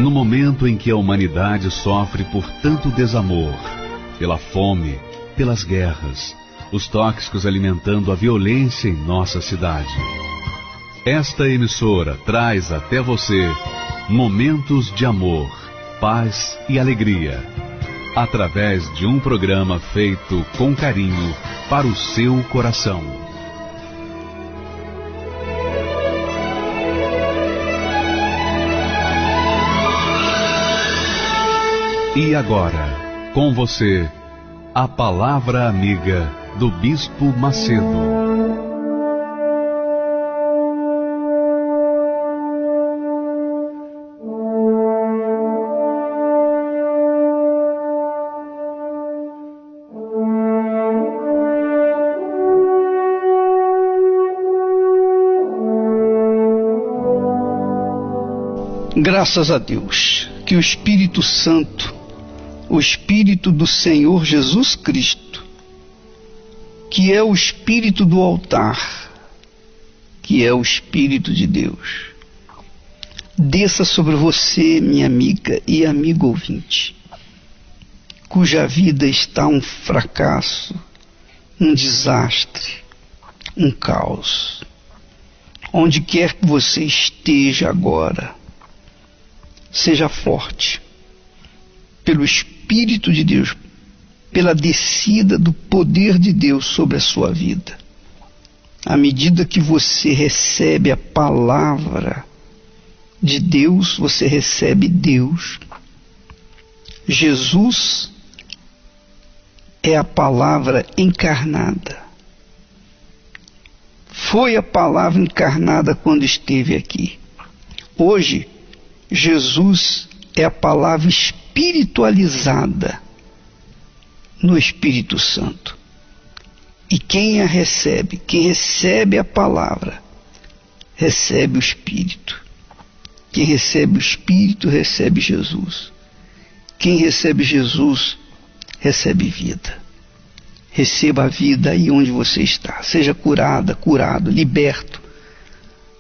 No momento em que a humanidade sofre por tanto desamor, pela fome, pelas guerras, os tóxicos alimentando a violência em nossa cidade. Esta emissora traz até você momentos de amor, paz e alegria, através de um programa feito com carinho para o seu coração. E agora, com você, a Palavra Amiga do Bispo Macedo. Graças a Deus, que o Espírito Santo, o Espírito do Senhor Jesus Cristo, que é o Espírito do altar, que é o Espírito de Deus, desça sobre você, minha amiga e amigo ouvinte, cuja vida está um fracasso, um desastre, um caos. Onde quer que você esteja agora, seja forte, pelo Espírito de Deus, pela descida do poder de Deus sobre a sua vida. À medida que você recebe a palavra de Deus, você recebe Deus. Jesus é a palavra encarnada. Foi a palavra encarnada quando esteve aqui. Hoje, Jesus é a palavra espiritualizada no Espírito Santo. E quem a recebe, quem recebe a palavra, recebe o Espírito. Quem recebe o Espírito, recebe Jesus. Quem recebe Jesus, recebe vida. Receba a vida aí onde você está. Seja curada, curado, liberto.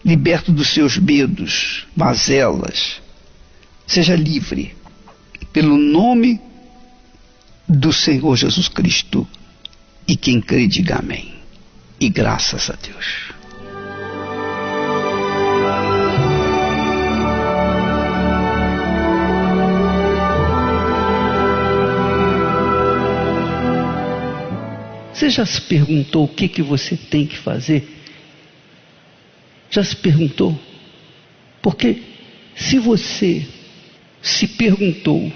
Liberto dos seus medos, mazelas. Seja livre, pelo nome do Senhor Jesus Cristo. E quem crê, diga amém. E graças a Deus. Você já se perguntou o que você tem que fazer? Já se perguntou? Porque se você se perguntou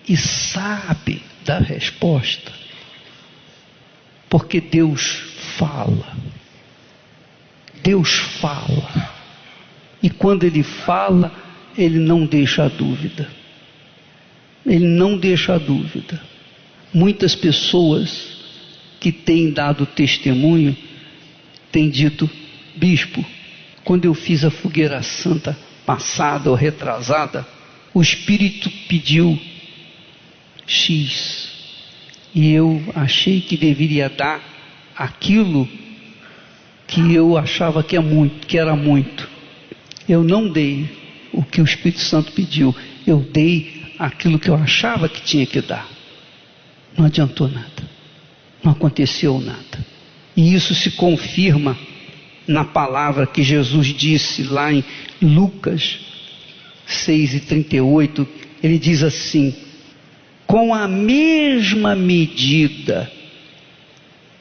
e sabe da resposta, porque Deus fala. Deus fala. E quando Ele fala, Ele não deixa a dúvida. Ele não deixa a dúvida. Muitas pessoas que têm dado testemunho têm dito: bispo, quando eu fiz a fogueira santa passada ou retrasada, o Espírito pediu X, e eu achei que deveria dar aquilo que eu achava que era muito. Eu não dei o que o Espírito Santo pediu, eu dei aquilo que eu achava que tinha que dar. Não adiantou nada, não aconteceu nada. E isso se confirma na palavra que Jesus disse lá em Lucas 6:38, ele diz assim: com a mesma medida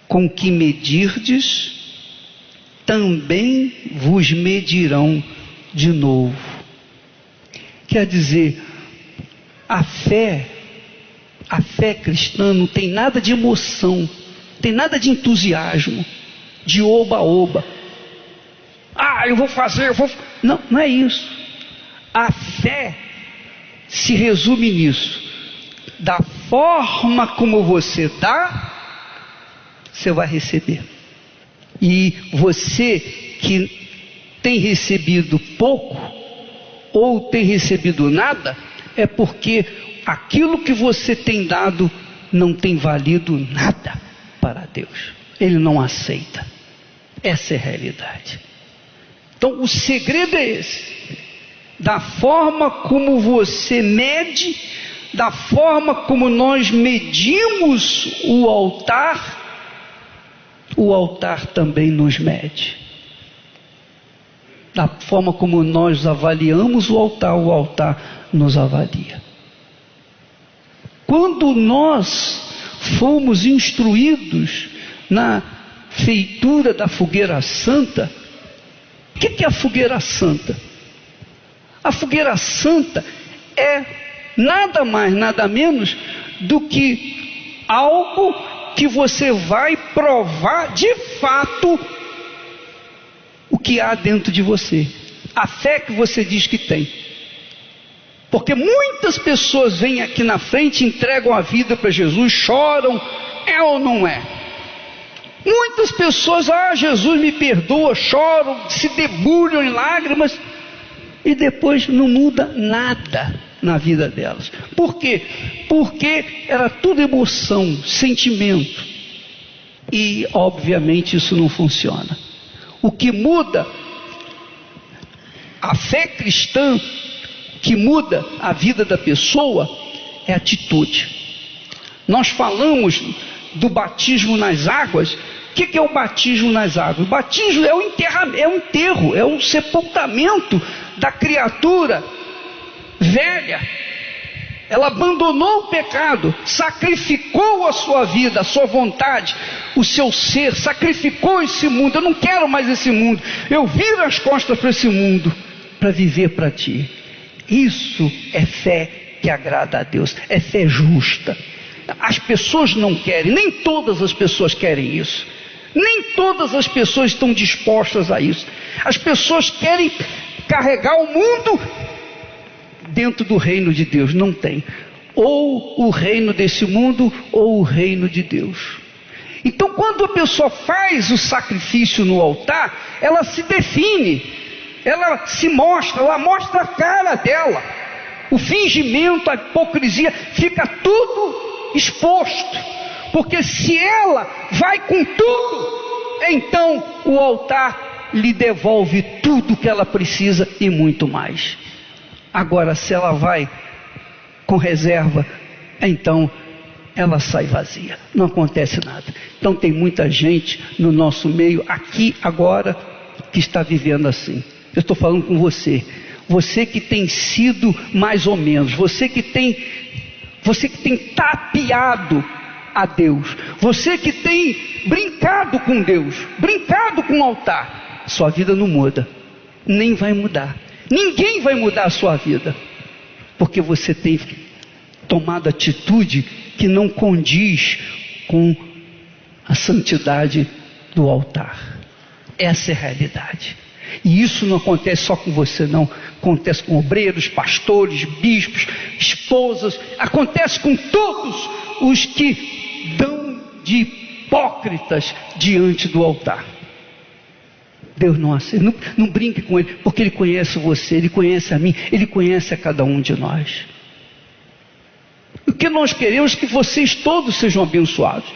com que medirdes, também vos medirão de novo. Quer dizer, a fé cristã não tem nada de emoção, não tem nada de entusiasmo, de oba-oba. Eu vou fazer, Não, não é isso. A fé se resume nisso. Da forma como você dá, você vai receber. E você que tem recebido pouco ou tem recebido nada, é porque aquilo que você tem dado não tem valido nada para Deus. Ele não aceita. Essa é a realidade. Então o segredo é esse. da forma como você mede, da forma como nós medimos o altar também nos mede. Da forma como nós avaliamos o altar nos avalia. Quando nós fomos instruídos na feitura da fogueira santa, o que é a fogueira santa? A fogueira santa é nada mais, nada menos do que algo que você vai provar de fato o que há dentro de você, a fé que você diz que tem. Porque muitas pessoas vêm aqui na frente, entregam a vida para Jesus, choram, é ou não é? Muitas pessoas, Jesus me perdoa, choram, se debulham em lágrimas, e depois não muda nada na vida delas. Por quê? Porque era tudo emoção, sentimento, e obviamente isso não funciona. O que muda, a fé cristã, que muda a vida da pessoa, é atitude. Nós falamos do batismo nas águas. O que é o batismo nas águas? O batismo é o enterro, é o sepultamento da criatura velha. Ela abandonou o pecado, sacrificou a sua vida, a sua vontade, o seu ser, sacrificou esse mundo. Eu não quero mais esse mundo, eu viro as costas para esse mundo para viver para ti. Isso é fé que agrada a Deus, é fé justa. As pessoas não querem, nem todas as pessoas querem isso, nem todas as pessoas estão dispostas a isso. As pessoas querem carregar o mundo dentro do reino de Deus. Não tem, ou o reino desse mundo ou o reino de Deus. Então, quando a pessoa faz o sacrifício no altar, ela se define, ela se mostra, ela mostra a cara dela, o fingimento, a hipocrisia, fica tudo exposto, porque se ela vai com tudo, então o altar lhe devolve tudo que ela precisa e muito mais. Agora, se ela vai com reserva, então ela sai vazia, não acontece nada. Então tem muita gente no nosso meio, aqui agora, que está vivendo assim. Eu estou falando com você, você que tem sido mais ou menos, você que tem tapeado a Deus, você que tem brincado com Deus, brincado com o altar, sua vida não muda, nem vai mudar. Ninguém vai mudar a sua vida, porque você tem tomado atitude que não condiz com a santidade do altar. Essa é a realidade. E isso não acontece só com você, não. Acontece com obreiros, pastores, bispos, esposas. Acontece com todos os que dão de hipócritas diante do altar. Deus não aceita, não brinque com Ele, porque Ele conhece você, Ele conhece a mim, Ele conhece a cada um de nós. O que nós queremos é que vocês todos sejam abençoados.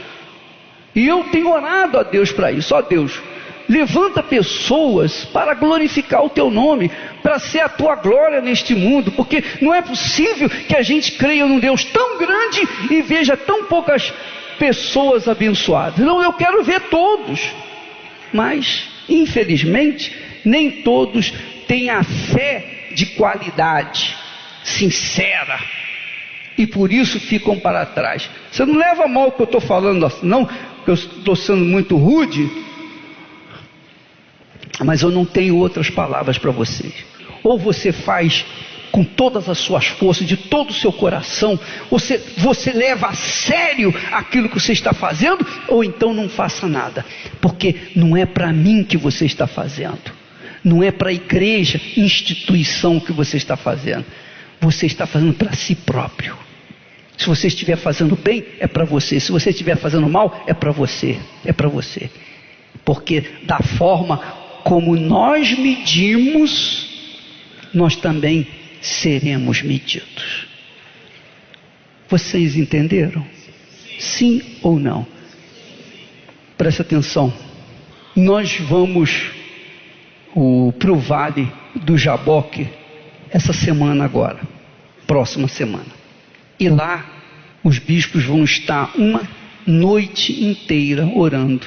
E eu tenho orado a Deus para isso. Ó Deus, levanta pessoas para glorificar o Teu nome, para ser a Tua glória neste mundo, porque não é possível que a gente creia num Deus tão grande e veja tão poucas pessoas abençoadas. Não, eu quero ver todos, mas infelizmente nem todos têm a fé de qualidade, sincera, e por isso ficam para trás. Você não leva mal o que eu estou falando assim, não, porque eu estou sendo muito rude, mas eu não tenho outras palavras para vocês. Ou você faz com todas as suas forças, de todo o seu coração, você leva a sério aquilo que você está fazendo, ou então não faça nada, porque não é para mim que você está fazendo, não é para a igreja, instituição que você está fazendo para si próprio. Se você estiver fazendo bem, é para você. Se você estiver fazendo mal, é para você. É para você. Porque da forma como nós medimos, nós também seremos medidos. Vocês entenderam? Sim ou não? Presta atenção. Nós vamos para o Vale do Jaboque essa semana agora, próxima semana. E lá os bispos vão estar uma noite inteira orando.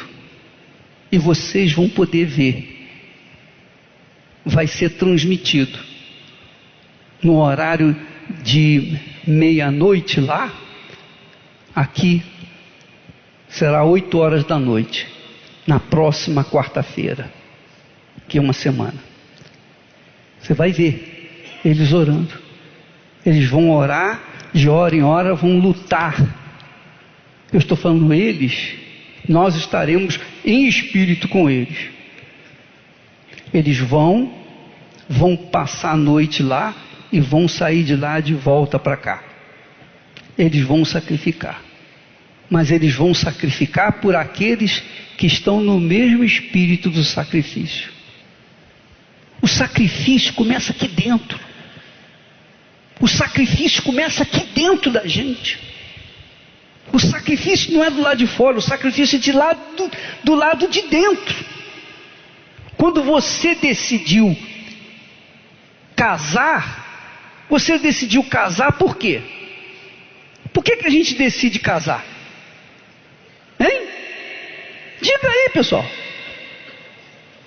E vocês vão poder ver. Vai ser transmitido. No horário de meia-noite lá, aqui será 8 horas da noite, na próxima quarta-feira, que é uma semana. Você vai ver eles orando. Eles vão orar, de hora em hora vão lutar. Eu estou falando eles, nós estaremos em espírito com eles. Eles vão passar a noite lá e vão sair de lá de volta para cá. Eles vão sacrificar. Mas eles vão sacrificar por aqueles que estão no mesmo espírito do sacrifício. O sacrifício começa aqui dentro. O sacrifício começa aqui dentro da gente. O sacrifício não é do lado de fora, o sacrifício é do lado de dentro. Quando você decidiu casar, você decidiu casar por quê? Por que a gente decide casar? Hein? Diga aí, pessoal.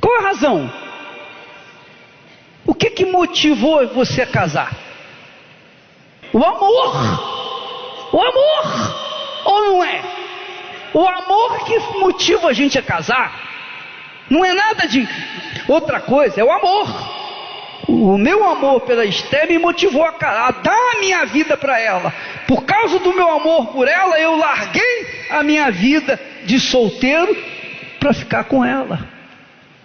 Qual a razão? O que motivou você a casar? O amor. O amor. Ou não é? O amor que motiva a gente a casar. Não é nada de outra coisa, é o amor. O meu amor pela Esté me motivou a dar a minha vida para ela. Por causa do meu amor por ela, eu larguei a minha vida de solteiro para ficar com ela.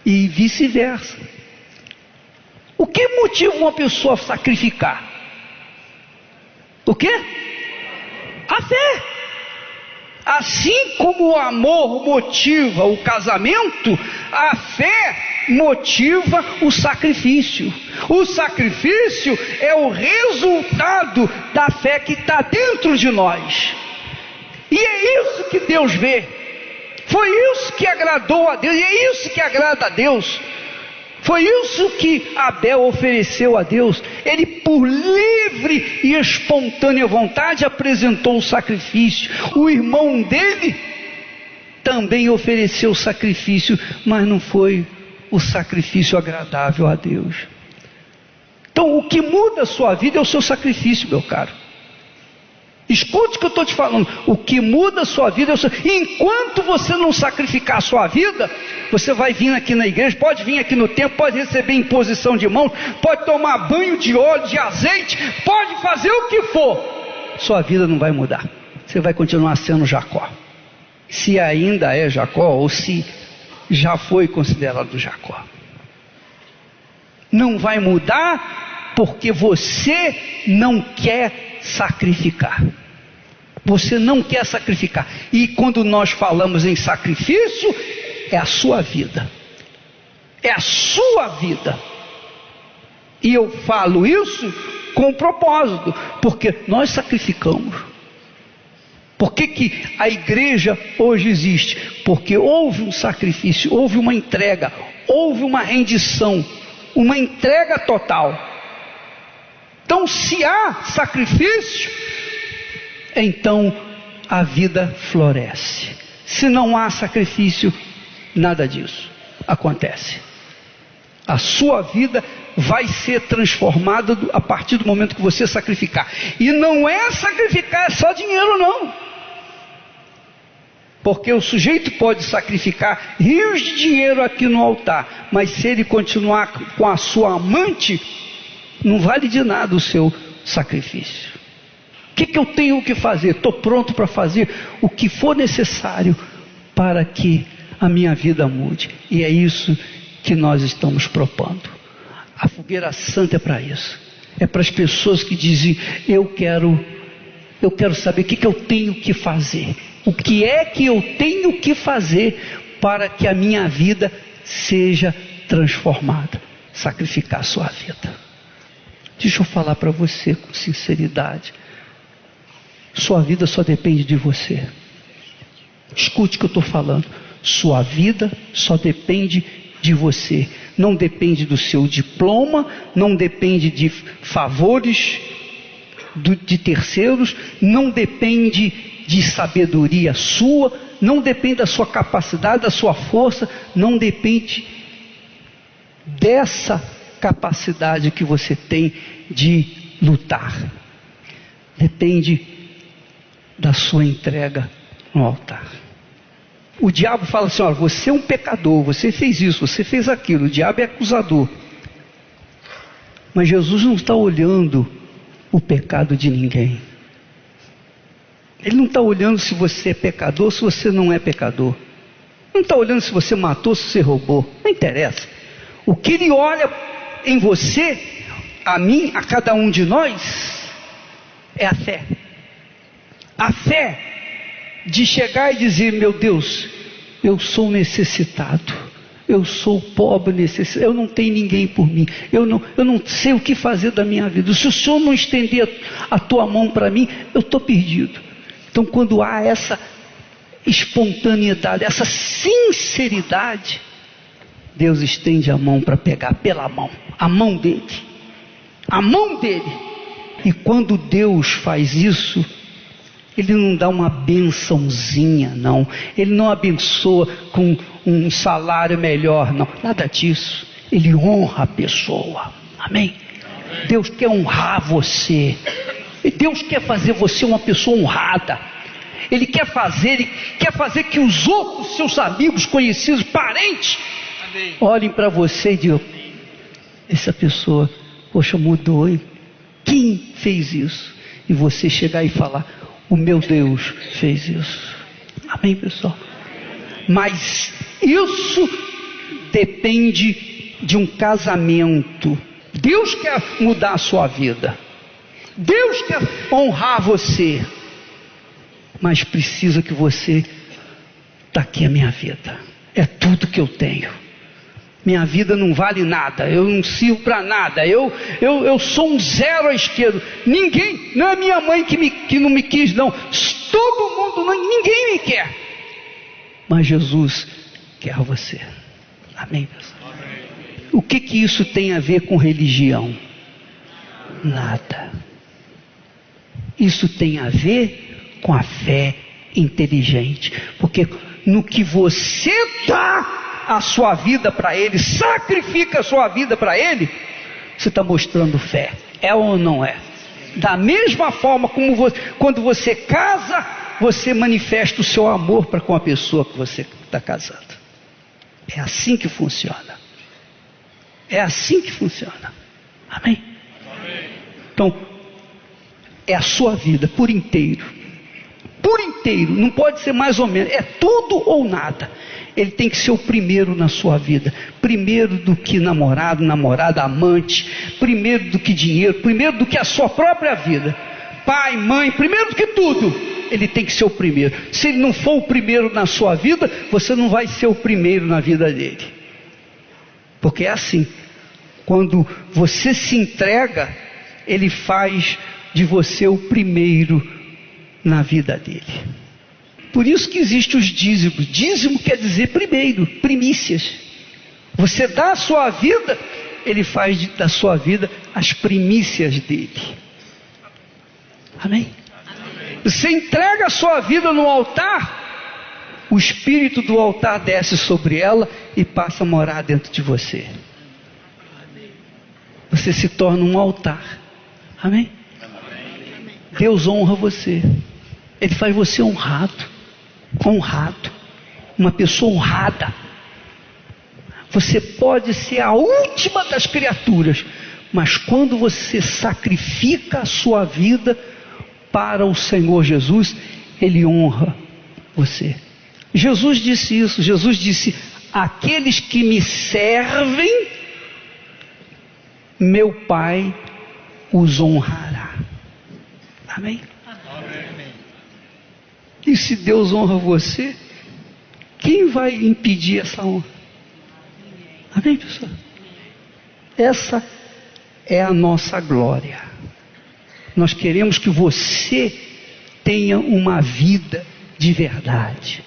E vice-versa. O que motiva uma pessoa a sacrificar? O quê? A fé. Assim como o amor motiva o casamento, a fé motiva o sacrifício. O sacrifício é o resultado da fé que está dentro de nós. E é isso que Deus vê. Foi isso que agradou a Deus, e é isso que agrada a Deus. Foi isso que Abel ofereceu a Deus. Ele, por livre e espontânea vontade, apresentou o sacrifício. O irmão dele também ofereceu o sacrifício, mas não foi o sacrifício agradável a Deus. Então, o que muda a sua vida é o seu sacrifício, meu caro. Escute o que eu estou te falando. O que muda a sua vida é o seu... Enquanto você não sacrificar a sua vida, você vai vir aqui na igreja, pode vir aqui no templo, pode receber imposição de mãos, pode tomar banho de óleo, de azeite, pode fazer o que for. Sua vida não vai mudar. Você vai continuar sendo Jacó. Se ainda é Jacó, ou se já foi considerado Jacó. Não vai mudar porque você não quer sacrificar. Você não quer sacrificar. E quando nós falamos em sacrifício, é a sua vida. É a sua vida. E eu falo isso com propósito, porque nós sacrificamos. Por que a igreja hoje existe? Porque houve um sacrifício, houve uma entrega, houve uma rendição, uma entrega total. Então, se há sacrifício, então a vida floresce. Se não há sacrifício, nada disso acontece. A sua vida vai ser transformada a partir do momento que você sacrificar. E não é sacrificar só dinheiro, não. Porque o sujeito pode sacrificar rios de dinheiro aqui no altar, mas se ele continuar com a sua amante, não vale de nada o seu sacrifício. O que eu tenho que fazer? Estou pronto para fazer o que for necessário para que a minha vida mude. E é isso que nós estamos propondo. A fogueira santa é para isso. É para as pessoas que dizem, eu quero saber o que eu tenho que fazer. O que é que eu tenho que fazer para que a minha vida seja transformada? Sacrificar a sua vida. Deixa eu falar para você com sinceridade. Sua vida só depende de você. Escute o que eu estou falando. Sua vida só depende de você, não depende do seu diploma, não depende de favores de terceiros, não depende de sabedoria sua, não depende da sua capacidade, da sua força, não depende dessa capacidade que você tem de lutar. Depende da sua entrega no altar. O diabo fala assim: olha, você é um pecador, você fez isso, você fez aquilo. O diabo é acusador. Mas Jesus não está olhando o pecado de ninguém. Ele não está olhando se você é pecador ou se você não é pecador. Não está olhando se você matou ou se você roubou. Não interessa. O que ele olha em você, a mim, a cada um de nós, é a fé. A fé de chegar e dizer: meu Deus, eu sou necessitado, eu sou pobre, necessitado, eu não tenho ninguém por mim, eu não sei o que fazer da minha vida. Se o Senhor não estender a tua mão para mim, eu estou perdido. Então, quando há essa espontaneidade, essa sinceridade, Deus estende a mão para pegar pela mão, a mão dele, a mão dele. E quando Deus faz isso, Ele não dá uma bençãozinha, não. Ele não abençoa com um salário melhor, não. Nada disso. Ele honra a pessoa. Amém? Deus quer honrar você. E Deus quer fazer você uma pessoa honrada. Ele quer fazer que os outros, seus amigos, conhecidos, parentes, olhem para você e digam: essa pessoa, poxa, mudou, hein? Quem fez isso? E você chegar e falar: o meu Deus fez isso. Amém, pessoal? Mas isso depende de um casamento. Deus quer mudar a sua vida. Deus quer honrar você. Mas precisa que você... Está aqui a minha vida. É tudo que eu tenho. Minha vida não vale nada, eu não sirvo para nada, eu sou um zero à esquerda. Ninguém, não é minha mãe que não me quis, não. Todo mundo, ninguém me quer. Mas Jesus quer você. Amém, pessoal? Amém. O que isso tem a ver com religião? Nada. Isso tem a ver com a fé inteligente. Porque no que você dá a sua vida para Ele, sacrifica a sua vida para Ele, você está mostrando fé. É ou não é? Da mesma forma como quando você casa, você manifesta o seu amor para com a pessoa que você está casando. É assim que funciona. É assim que funciona. Amém? Então, é a sua vida por inteiro. Por inteiro, não pode ser mais ou menos. É tudo ou nada. Ele tem que ser o primeiro na sua vida. Primeiro do que namorado, namorada, amante. Primeiro do que dinheiro. Primeiro do que a sua própria vida. Pai, mãe, primeiro do que tudo. Ele tem que ser o primeiro. Se ele não for o primeiro na sua vida, você não vai ser o primeiro na vida dele. Porque é assim. Quando você se entrega, ele faz de você o primeiro na vida dele. Por isso que existem os dízimos. Dízimo quer dizer primeiro, primícias. Você dá a sua vida, ele faz da sua vida as primícias dele. Amém? Você entrega a sua vida no altar, o espírito do altar desce sobre ela e passa a morar dentro de você. Você se torna um altar. Amém? Deus honra você. Ele faz você honrado. Honrado. Uma pessoa honrada. Você pode ser a última das criaturas, mas quando você sacrifica a sua vida para o Senhor Jesus, Ele honra você. Jesus disse isso. Jesus disse: aqueles que me servem, meu Pai os honrará. Amém? Amém. E se Deus honra você, quem vai impedir essa honra? Amém, pessoal? Essa é a nossa glória. Nós queremos que você tenha uma vida de verdade.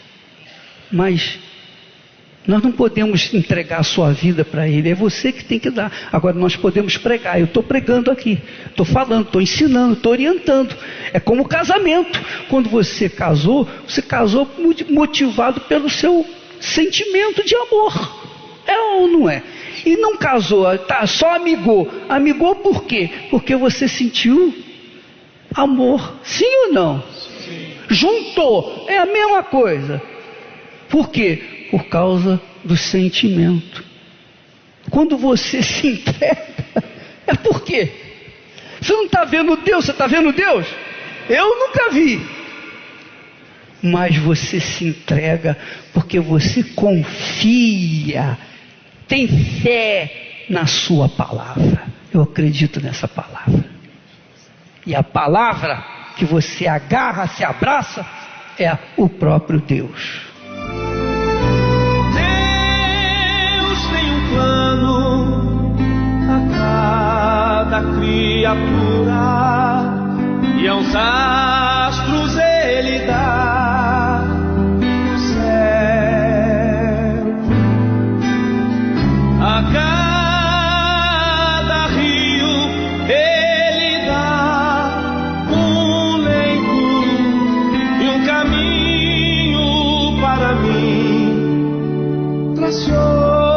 Mas Nós não podemos entregar a sua vida para Ele, é você que tem que dar. Agora nós podemos pregar, eu estou pregando aqui, estou falando, estou ensinando, estou orientando. É como o casamento. Quando você casou motivado pelo seu sentimento de amor. É ou não é? E não casou, tá, só amigou. Amigou por quê? Porque você sentiu amor. Sim ou não? Sim. Juntou, é a mesma coisa. Por quê? Por causa do sentimento. Quando você se entrega, é por quê? Você não está vendo Deus, você está vendo Deus? Eu nunca vi. Mas você se entrega porque você confia, tem fé na sua palavra. Eu acredito nessa palavra. E a palavra que você agarra, se abraça, é o próprio Deus. Plano a cada criatura, e aos astros Ele dá o céu. A cada rio Ele dá um leito e um caminho para mim. Traçou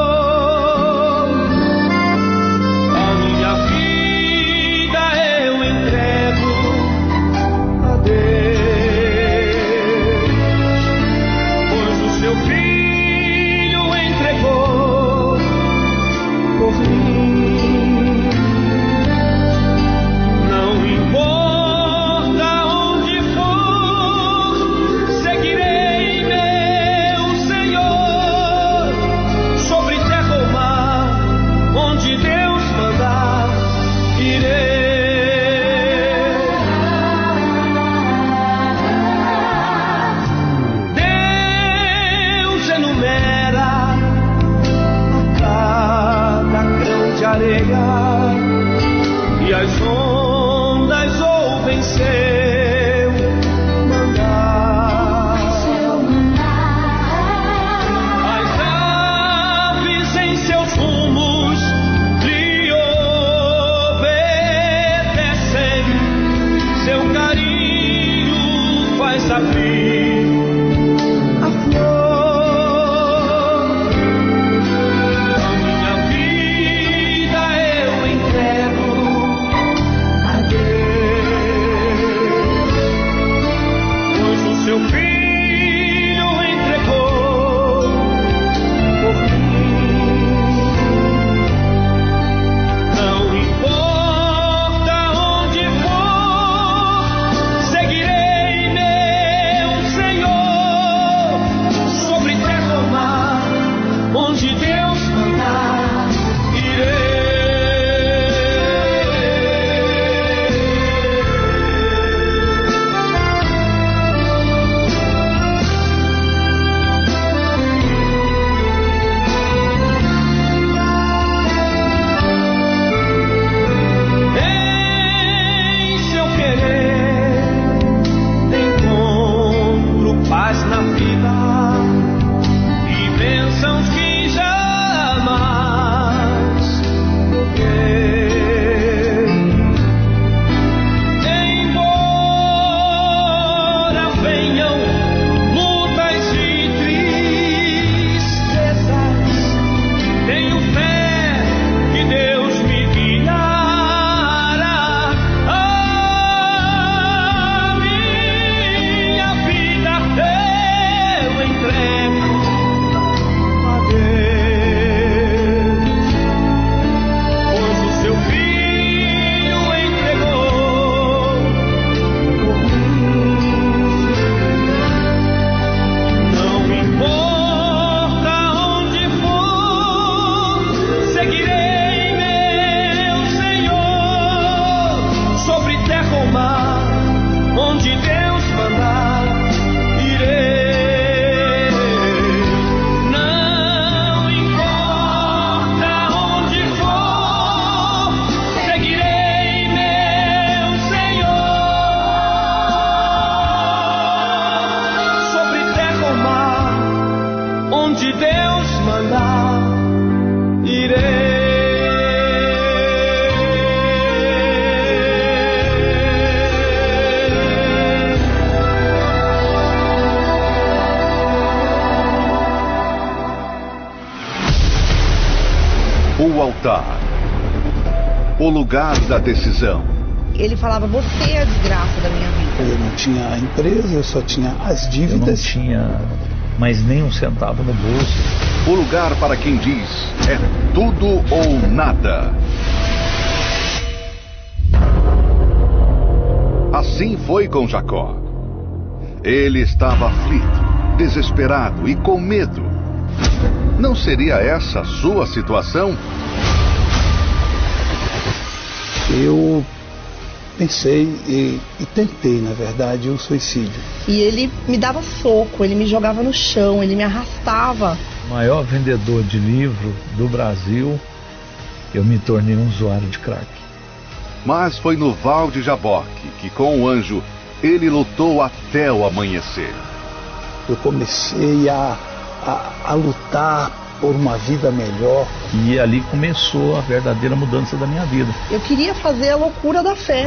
e as ondas ouvem seu mandar. As aves em seus rumos lhe obedecem, seu carinho faz abrir a flor. Seu filho entregou por mim. Não importa onde for, seguirei meu Senhor, sobre terra ou mar, onde Deus mandar, irei. Na vida e bênçãos que jamais ver. Embora venham lutas e tristezas, tenho fé que Deus me guiará. A minha vida entrego a Deus, pois o seu filho entregou por mim. Não importa onde for, O altar. O lugar da decisão. Ele falava, você é a desgraça da minha vida. Eu não tinha empresa, eu só tinha as Eu não dívidas. tinha mais nem um centavo no bolso. O lugar para quem diz é tudo ou nada. Assim foi com Jacó. Ele estava aflito, desesperado e com medo. Não seria essa a sua situação? Eu pensei e tentei, na verdade, o suicídio. E ele me dava soco, ele me jogava no chão, ele me arrastava. O maior vendedor de livro do Brasil, eu me tornei um usuário de crack. Mas foi no Val de Jaboque que, com o anjo, ele lutou até o amanhecer. Eu comecei a lutar por uma vida melhor. E ali começou a verdadeira mudança da minha vida. Eu queria fazer a loucura da fé.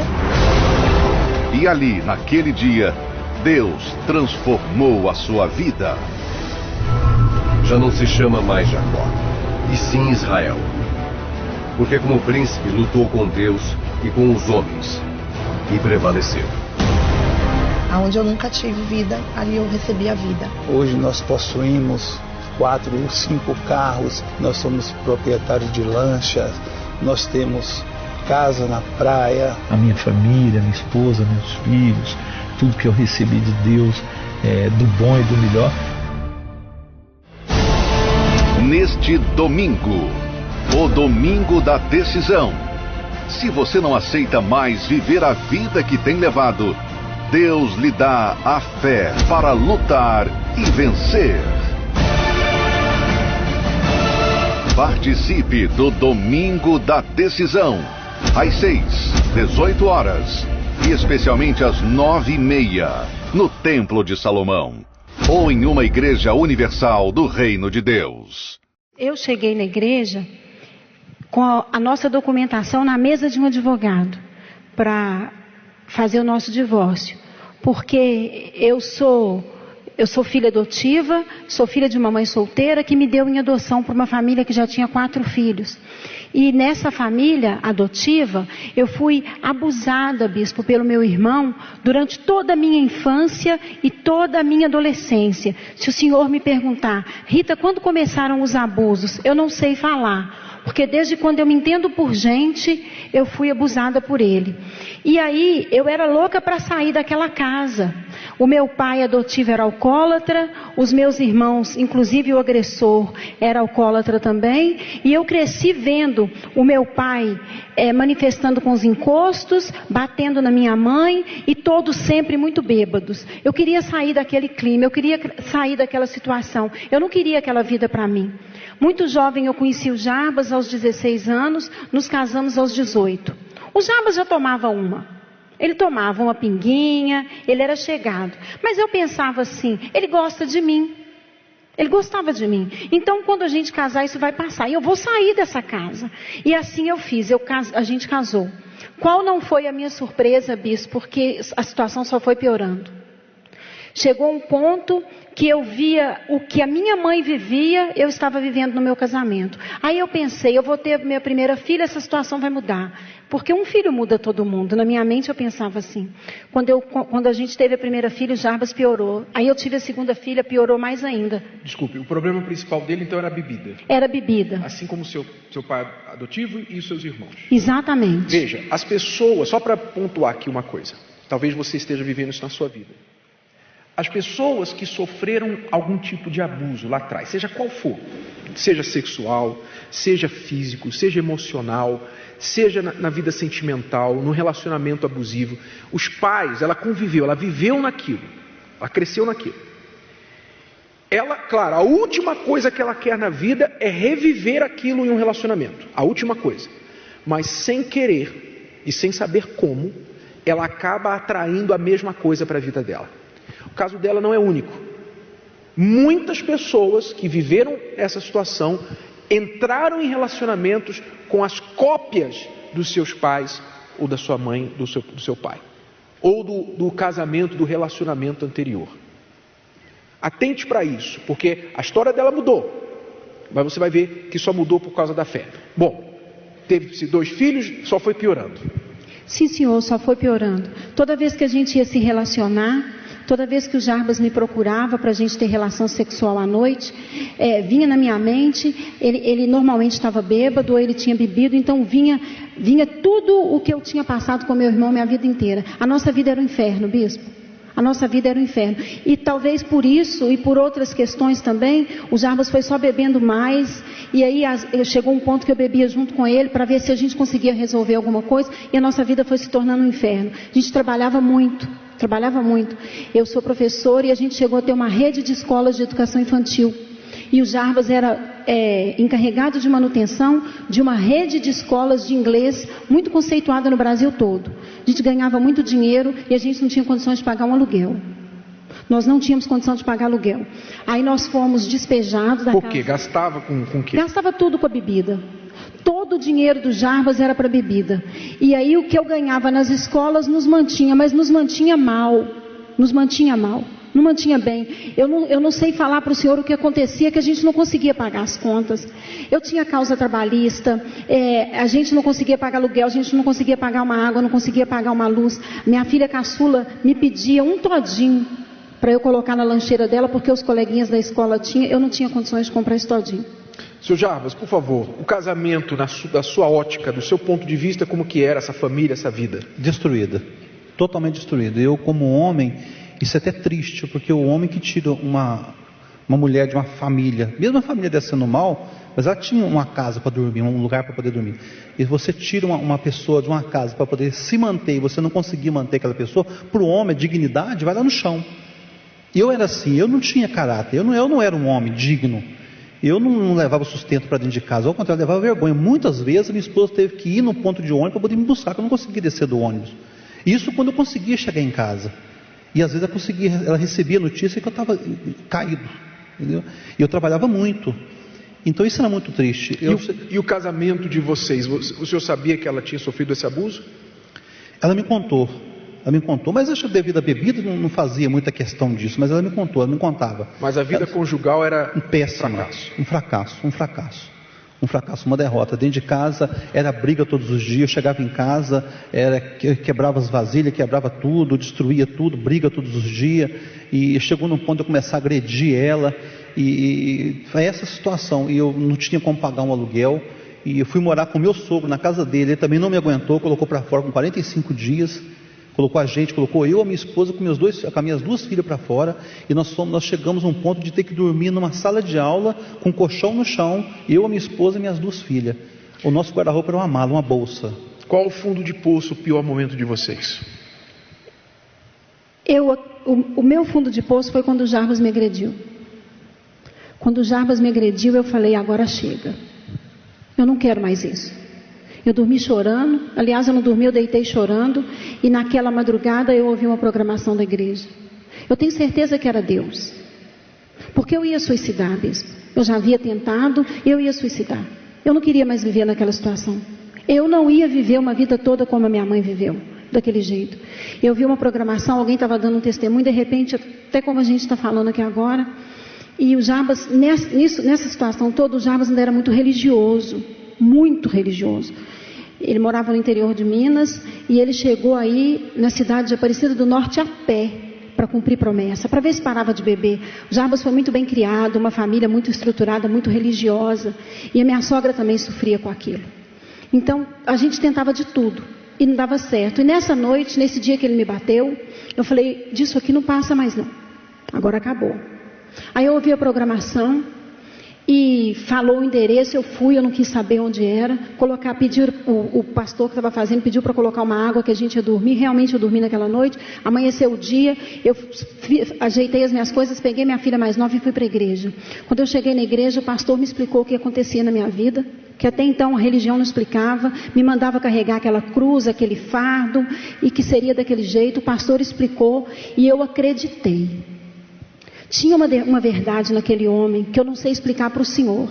E ali, naquele dia, Deus transformou a sua vida. Já não se chama mais Jacó, e sim Israel. Porque como príncipe lutou com Deus e com os homens, e prevaleceu. Aonde eu nunca tive vida, ali eu recebi a vida. Hoje nós possuímos 4 ou 5 carros, nós somos proprietários de lanchas, nós temos casa na praia. A minha família, minha esposa, meus filhos, tudo que eu recebi de Deus, do bom e do melhor. Neste domingo, o domingo da decisão. Se você não aceita mais viver a vida que tem levado, Deus lhe dá a fé para lutar e vencer. Participe do Domingo da Decisão, às 6, 18 horas e especialmente às 9h30, no Templo de Salomão, ou em uma igreja universal do Reino de Deus. Eu cheguei na igreja com a nossa documentação na mesa de um advogado para fazer o nosso divórcio, porque eu sou filha adotiva, sou filha de uma mãe solteira que me deu em adoção para uma família que já tinha 4 filhos. E nessa família adotiva, eu fui abusada, bispo, pelo meu irmão durante toda a minha infância e toda a minha adolescência. Se o senhor me perguntar, Rita, quando começaram os abusos? Eu não sei falar, porque desde quando eu me entendo por gente, eu fui abusada por ele. E aí, eu era louca para sair daquela casa. O meu pai adotivo era alcoólatra, os meus irmãos, inclusive o agressor, era alcoólatra também, e eu cresci vendo o meu pai manifestando com os encostos, batendo na minha mãe, e todos sempre muito bêbados. Eu queria sair daquele clima, eu queria sair daquela situação, eu não queria aquela vida para mim. Muito jovem eu conheci o Jarbas aos 16 anos, nos casamos aos 18. O Jarbas já tomava uma. Ele tomava uma pinguinha, ele era chegado. Mas eu pensava assim, ele gosta de mim. Ele gostava de mim. Então, quando a gente casar, isso vai passar. E eu vou sair dessa casa. E assim eu fiz, a gente casou. Qual não foi a minha surpresa, bispo? Porque a situação só foi piorando. Chegou um ponto que eu via o que a minha mãe vivia, eu estava vivendo no meu casamento. Aí eu pensei, eu vou ter minha primeira filha, essa situação vai mudar. Porque um filho muda todo mundo. Na minha mente eu pensava assim. Quando a gente teve a primeira filha, o Jarbas piorou. Aí eu tive a segunda filha, piorou mais ainda. Desculpe, o problema principal dele então era a bebida. Era bebida. Assim como seu pai adotivo e os seus irmãos. Exatamente. Veja, as pessoas, só para pontuar aqui uma coisa. Talvez você esteja vivendo isso na sua vida. As pessoas que sofreram algum tipo de abuso lá atrás, seja qual for, seja sexual, seja físico, seja emocional, seja na vida sentimental, no relacionamento abusivo, os pais, ela conviveu, ela viveu naquilo, ela cresceu naquilo. Ela, claro, a última coisa que ela quer na vida é reviver aquilo em um relacionamento, a última coisa. Mas sem querer e sem saber como, ela acaba atraindo a mesma coisa para a vida dela. O caso dela não é único. Muitas pessoas que viveram essa situação entraram em relacionamentos com as cópias dos seus pais ou da sua mãe, do seu pai, ou do casamento, do relacionamento anterior. Atente para isso, porque a história dela mudou. Mas você vai ver que só mudou por causa da fé. Bom, teve-se 2 filhos, só foi piorando. Sim, senhor, só foi piorando. Toda vez que a gente ia se relacionar, toda vez que o Jarbas me procurava para a gente ter relação sexual à noite, vinha na minha mente, ele normalmente estava bêbado, ou ele tinha bebido, então vinha tudo o que eu tinha passado com meu irmão minha vida inteira. A nossa vida era um inferno, bispo. A nossa vida era um inferno. E talvez por isso e por outras questões também, o Jarbas foi só bebendo mais. E aí chegou um ponto que eu bebia junto com ele para ver se a gente conseguia resolver alguma coisa. E a nossa vida foi se tornando um inferno. A gente trabalhava muito. Eu sou professora e a gente chegou a ter uma rede de escolas de educação infantil. E o Jarbas era encarregado de manutenção de uma rede de escolas de inglês muito conceituada no Brasil todo. A gente ganhava muito dinheiro e a gente não tinha condições de pagar um aluguel. Nós não tínhamos condição de pagar aluguel. Aí nós fomos despejados da casa. Por quê? Gastava com o quê? Gastava tudo com a bebida. Todo o dinheiro do Jarbas era para bebida. E aí o que eu ganhava nas escolas nos mantinha, mas nos mantinha mal. Não mantinha bem. Eu não sei falar para o senhor o que acontecia, que a gente não conseguia pagar as contas. Eu tinha causa trabalhista, a gente não conseguia pagar aluguel, a gente não conseguia pagar uma água, não conseguia pagar uma luz. Minha filha caçula me pedia um todinho para eu colocar na lancheira dela, porque os coleguinhas da escola tinham, eu não tinha condições de comprar esse todinho. Seu Jarbas, por favor, o casamento da sua ótica, do seu ponto de vista, como que era essa família, essa vida? Destruída, totalmente destruída. Eu, como homem, isso é até triste, porque o homem que tira uma mulher de uma família, mesmo a família dela sendo mal, mas ela tinha uma casa para dormir, um lugar para poder dormir, e você tira uma pessoa de uma casa para poder se manter, e você não conseguir manter aquela pessoa, para o homem a dignidade vai lá no chão. Eu era assim, eu não tinha caráter, eu não era um homem digno, eu não levava sustento para dentro de casa, ao contrário, eu levava vergonha. Muitas vezes minha esposa teve que ir no ponto de ônibus para poder me buscar, porque eu não conseguia descer do ônibus. Isso quando eu conseguia chegar em casa. E às vezes ela recebia notícia que eu estava caído, entendeu? E eu trabalhava muito. Então isso era muito triste. E o casamento de vocês, o senhor sabia que ela tinha sofrido esse abuso? Ela me contou, mas acho que devido à bebida não fazia muita questão disso, mas ela me contou, ela me contava. Mas a vida conjugal era um fracasso, uma derrota. Dentro de casa era briga todos os dias. Eu chegava em casa, quebrava as vasilhas, quebrava tudo, destruía tudo, briga todos os dias. E chegou num ponto de eu começar a agredir ela. E foi essa situação. E eu não tinha como pagar um aluguel. E eu fui morar com o meu sogro na casa dele. Ele também não me aguentou, colocou para fora com 45 dias. Colocou eu, a minha esposa, com as minhas 2 filhas para fora, e nós chegamos a um ponto de ter que dormir numa sala de aula, com um colchão no chão, eu, a minha esposa e minhas 2 filhas. O nosso guarda-roupa era uma mala, uma bolsa. Qual o fundo de poço, o pior momento de vocês? O meu fundo de poço foi quando o Jarbas me agrediu. Quando o Jarbas me agrediu, eu falei, agora chega. Eu não quero mais isso. Eu dormi chorando, aliás eu não dormi, eu deitei chorando, e naquela madrugada eu ouvi uma programação da igreja. Eu tenho certeza que era Deus, porque eu ia suicidar mesmo. Eu já havia tentado, eu ia suicidar. Eu não queria mais viver naquela situação. Eu não ia viver uma vida toda como a minha mãe viveu, daquele jeito. Eu vi uma programação, alguém estava dando um testemunho, de repente, até como a gente está falando aqui agora, e o Jarbas, nessa situação toda, o Jarbas ainda era muito religioso. Ele morava no interior de Minas e ele chegou aí na cidade de Aparecida do Norte a pé para cumprir promessa, para ver se parava de beber. O Jarbas foi muito bem criado, uma família muito estruturada, muito religiosa, e a minha sogra também sofria com aquilo. Então a gente tentava de tudo e não dava certo. E nessa noite, nesse dia que ele me bateu, eu falei, disso aqui não passa mais não, agora acabou. Aí eu ouvi a programação e falou o endereço, eu fui, eu não quis saber onde era, o pastor que estava fazendo pediu para colocar uma água que a gente ia dormir, realmente eu dormi naquela noite, amanheceu o dia, eu ajeitei as minhas coisas, peguei minha filha mais nova e fui para a igreja. Quando eu cheguei na igreja, o pastor me explicou o que acontecia na minha vida, que até então a religião não explicava, me mandava carregar aquela cruz, aquele fardo, e que seria daquele jeito. O pastor explicou e eu acreditei. Tinha uma verdade naquele homem que eu não sei explicar para o senhor.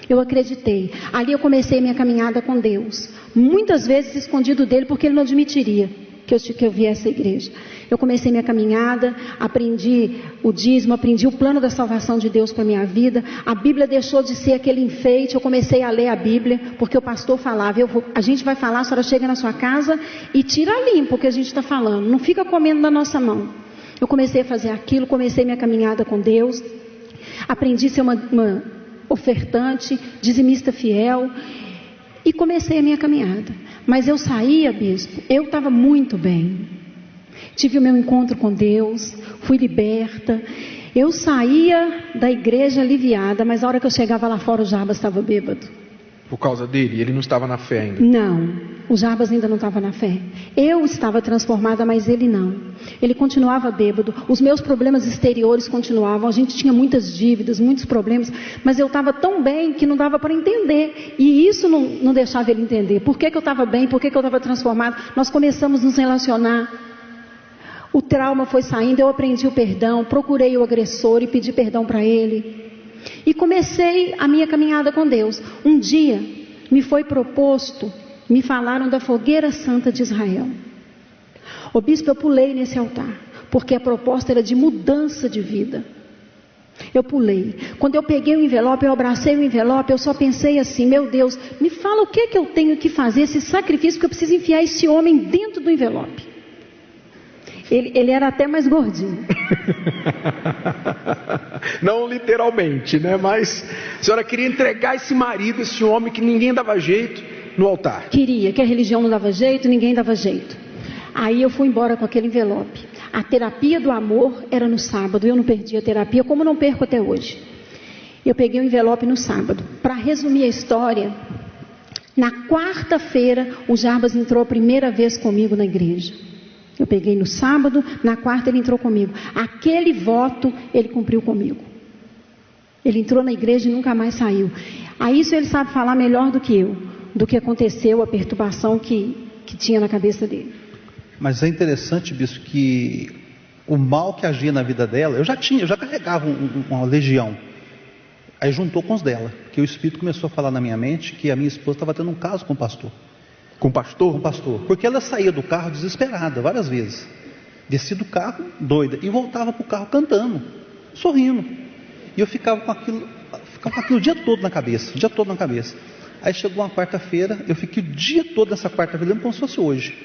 Eu acreditei. Ali eu comecei minha caminhada com Deus. Muitas vezes escondido dele porque ele não admitiria. que eu viesse à igreja. Eu comecei minha caminhada, aprendi o dízimo, aprendi o plano da salvação de Deus para a minha vida. A Bíblia deixou de ser aquele enfeite, eu comecei a ler a Bíblia, porque o pastor falava, a gente vai falar, a senhora chega na sua casa e tira limpo o que a gente está falando, não fica comendo na nossa mão. Eu comecei a fazer aquilo, comecei minha caminhada com Deus, aprendi a ser uma ofertante, dizimista fiel, e comecei a minha caminhada. Mas eu saía, bispo, eu estava muito bem. Tive o meu encontro com Deus, fui liberta. Eu saía da igreja aliviada, mas a hora que eu chegava lá fora, o Jarbas estava bêbado. Por causa dele? Ele não estava na fé ainda? Não, o Jarbas ainda não estava na fé. Eu estava transformada, mas ele não. Ele continuava bêbado, os meus problemas exteriores continuavam, a gente tinha muitas dívidas, muitos problemas, mas eu estava tão bem que não dava para entender. E isso não deixava ele entender. Por que eu estava bem, por que eu estava transformada? Nós começamos a nos relacionar. O trauma foi saindo, eu aprendi o perdão, procurei o agressor e pedi perdão para ele. E comecei a minha caminhada com Deus. Um dia me foi proposto, me falaram da fogueira santa de Israel. Ô bispo, eu pulei nesse altar, porque a proposta era de mudança de vida. Eu pulei. Quando eu peguei o envelope, eu abracei o envelope, eu só pensei assim, meu Deus, me fala o que eu tenho que fazer, esse sacrifício, que eu preciso enfiar esse homem dentro do envelope. Ele era até mais gordinho. Não literalmente, né? Mas a senhora queria entregar esse marido, esse homem que ninguém dava jeito, no altar. Queria, que a religião não dava jeito, ninguém dava jeito. Aí eu fui embora com aquele envelope. A terapia do amor era no sábado, eu não perdi a terapia, como não perco até hoje. Eu peguei o envelope no sábado. Para resumir a história, na quarta-feira o Jarbas entrou a primeira vez comigo na igreja. Eu peguei no sábado, na quarta ele entrou comigo. Aquele voto ele cumpriu comigo. Ele entrou na igreja e nunca mais saiu. A isso ele sabe falar melhor do que eu, do que aconteceu, a perturbação que tinha na cabeça dele. Mas é interessante, bispo, que o mal que agia na vida dela, eu já carregava uma legião. Aí juntou com os dela, que o Espírito começou a falar na minha mente que a minha esposa estava tendo um caso com o pastor. Com o pastor? Com o pastor. Porque ela saía do carro desesperada, várias vezes. Descia do carro, doida, e voltava para o carro cantando, sorrindo. E eu ficava com aquilo o dia todo na cabeça, Aí chegou uma quarta-feira, eu fiquei o dia todo nessa quarta-feira, lembro como se fosse hoje.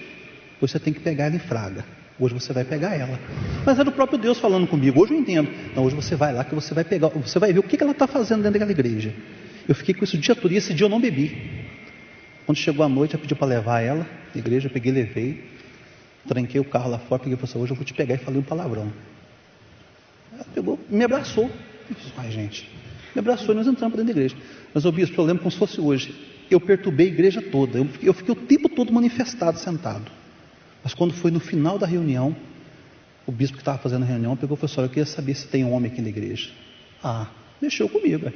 Você tem que pegar ela em Fraga. Hoje você vai pegar ela. Mas era o próprio Deus falando comigo. Hoje eu entendo. Não, hoje você vai lá que você vai pegar, você vai ver o que ela está fazendo dentro daquela igreja. Eu fiquei com isso o dia todo e esse dia eu não bebi. Quando chegou a noite, eu pedi para levar ela na igreja, eu peguei, levei, tranquei o carro lá fora, peguei e falei assim, hoje eu vou te pegar, e falei um palavrão. Ela pegou, me abraçou. Eu disse, ai gente, me abraçou e nós entramos para dentro da igreja. Mas o bispo, eu lembro como se fosse hoje, eu perturbei a igreja toda, eu fiquei o tempo todo manifestado, sentado. Mas quando foi no final da reunião, o bispo que estava fazendo a reunião pegou e falou assim, eu queria saber se tem homem aqui na igreja. Mexeu comigo.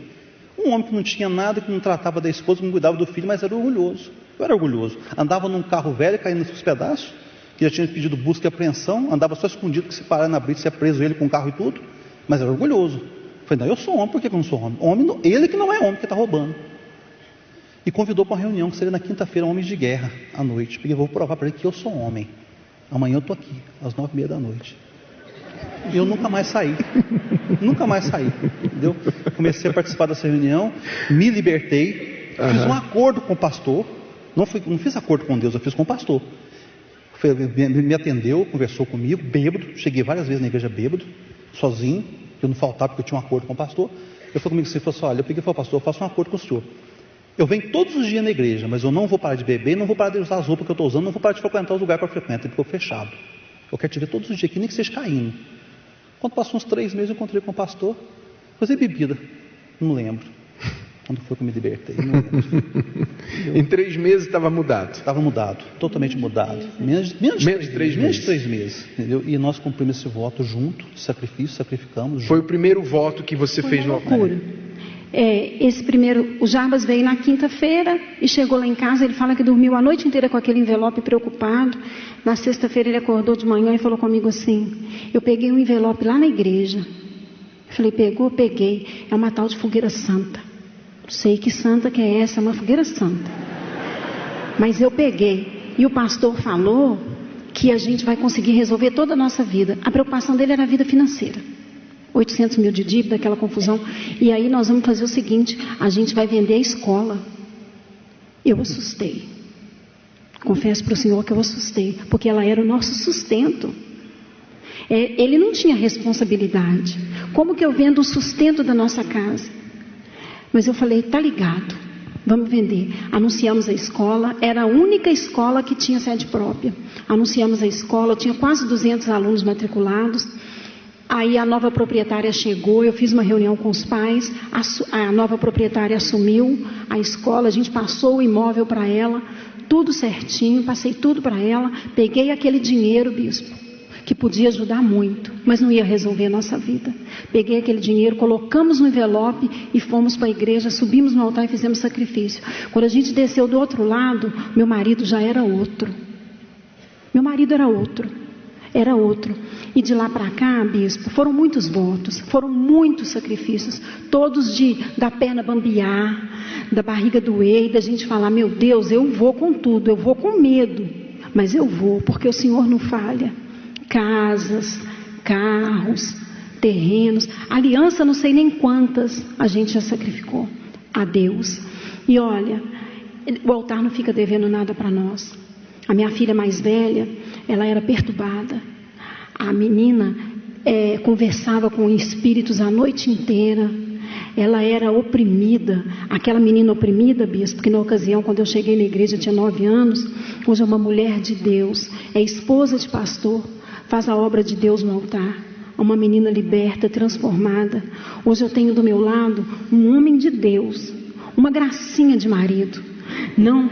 Um homem que não tinha nada, que não tratava da esposa, que não cuidava do filho, mas era orgulhoso. Eu era orgulhoso. Andava num carro velho, caindo nos pedaços, que já tinha pedido busca e apreensão, andava só escondido, que se parar na brita, se é preso ele com o carro e tudo, mas era orgulhoso. Eu falei, não, eu sou homem, por que eu não sou homem? Ele que não é homem, que está roubando. E convidou para uma reunião, que seria na quinta-feira, homens de guerra, à noite. Porque eu vou provar para ele que eu sou homem. Amanhã eu estou aqui, às 9h30 da noite. E eu nunca mais saí. Entendeu? Comecei a participar dessa reunião, me libertei, fiz um acordo com o pastor. Não fiz acordo com Deus, eu fiz com o pastor. Me atendeu, conversou comigo, bêbado. Cheguei várias vezes na igreja bêbado, sozinho. Eu não faltava porque eu tinha um acordo com o pastor. Ele falou comigo, você falou assim, olha, eu peguei e falei, pastor, eu faço um acordo com o senhor. Eu venho todos os dias na igreja, mas eu não vou parar de beber, não vou parar de usar as roupas que eu estou usando, não vou parar de frequentar os lugares que eu frequento, ele ficou fechado. Eu quero te ver todos os dias aqui, nem que seja caindo. Quando passou uns 3 meses, eu encontrei com o pastor, fazer bebida, não lembro. Quando foi que eu me libertei, não lembro. Em 3 meses estava mudado? Estava mudado, totalmente mudado. Menos de 3 meses. Entendeu? E nós cumprimos esse voto junto, sacrificamos. Foi o primeiro voto que você fez no altar? O Jarbas veio na quinta-feira e chegou lá em casa, ele fala que dormiu a noite inteira com aquele envelope preocupado. Na sexta-feira ele acordou de manhã e falou comigo assim, eu peguei um envelope lá na igreja. Eu falei, pegou? Peguei. É uma tal de fogueira santa. Não sei que santa que é essa, uma fogueira santa. Mas eu peguei. E o pastor falou que a gente vai conseguir resolver toda a nossa vida. A preocupação dele era a vida financeira. 800 mil de dívida, aquela confusão. E aí nós vamos fazer o seguinte, a gente vai vender a escola. Eu assustei. Confesso para o Senhor que eu assustei, porque ela era o nosso sustento. Ele não tinha responsabilidade. Como que eu vendo o sustento da nossa casa? Mas eu falei, tá ligado, vamos vender. Anunciamos a escola, era a única escola que tinha sede própria. Anunciamos a escola, tinha quase 200 alunos matriculados. Aí a nova proprietária chegou, eu fiz uma reunião com os pais, a nova proprietária assumiu a escola, a gente passou o imóvel para ela, tudo certinho, passei tudo para ela, peguei aquele dinheiro, bispo, que podia ajudar muito, mas não ia resolver a nossa vida. Peguei aquele dinheiro, colocamos no envelope e fomos para a igreja, subimos no altar e fizemos sacrifício. Quando a gente desceu do outro lado, meu marido já era outro. Meu marido era outro. Era outro. E de lá para cá, bispo, foram muitos votos, foram muitos sacrifícios, todos da perna bambear, da barriga doer, e da gente falar, meu Deus, eu vou com tudo, eu vou com medo, mas eu vou, porque o Senhor não falha. Casas, carros, terrenos, aliança não sei nem quantas a gente já sacrificou a Deus. E olha, o altar não fica devendo nada para nós. A minha filha mais velha, ela era perturbada. A menina conversava com espíritos a noite inteira. Ela era oprimida. Aquela menina oprimida, bispo, porque na ocasião, quando eu cheguei na igreja, tinha 9 anos. Hoje é uma mulher de Deus, é esposa de pastor, faz a obra de Deus no altar. É uma menina liberta, transformada. Hoje eu tenho do meu lado um homem de Deus, uma gracinha de marido. Não...